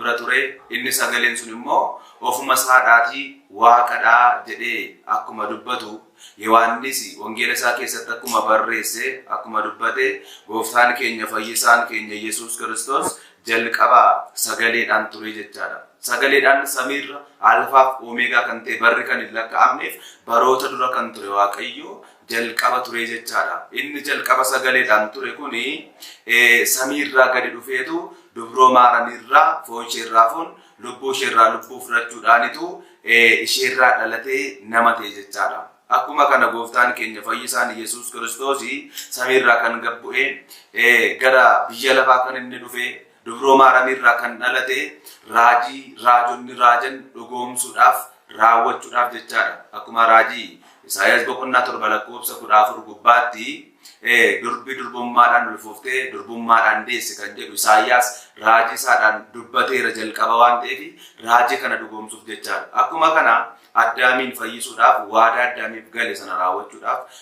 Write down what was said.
bira ture. Inni sagaleen sun immoo ofuma isaadhaatii waaqadhaa jedhee akkuma dubbatu Yohaannis wangeela isaa keessatti akkuma barreesse akkuma dubbate gooftaan keenya fayyisaan keenya Yesuus Kiristoos jalqaba sagaleedhaan ture jechaadha. Sagaleedhaan samiirra alfaaf oomeegaa kan ta'e barri kan hin lakkaa'amneef baroota dura kan ture Waaqayyo jalqaba ture jechaadha. Inni jalqaba sagaleedhaan ture kuni samiirraa gadi dhufeetu dubroo maaranirraa foon isheerraa foon lubbuu isheerraa lubbuu fudhachuudhaanitu isheerraa dhalatee nama ta'e jechaadha. Akkuma kana gooftaan keenya fayyisaan Yesuus Kiristoos samiirraa kan gabbu'ee gara biyya lafaa kan inni dhufe dubroo maaramirraa kan dhalate raajonni raajan dhugoomsuudhaaf raawwachuudhaaf jechaadha. Akkuma raajii Isaayaas boqonnaa 7 lakkoofsa 14 gubbaatti durbi durbummaadhaan ulfooftee durbummaadhaan deesse kan jedhu Isaayaas raajii isaadhaan dubbateera jalqaba waan ta'eef raajii kana dhugoomsuuf jechaadha. Akkuma kana Addaamiin fayyisuudhaaf waadaa Addaamiif gale sana raawwachuudhaaf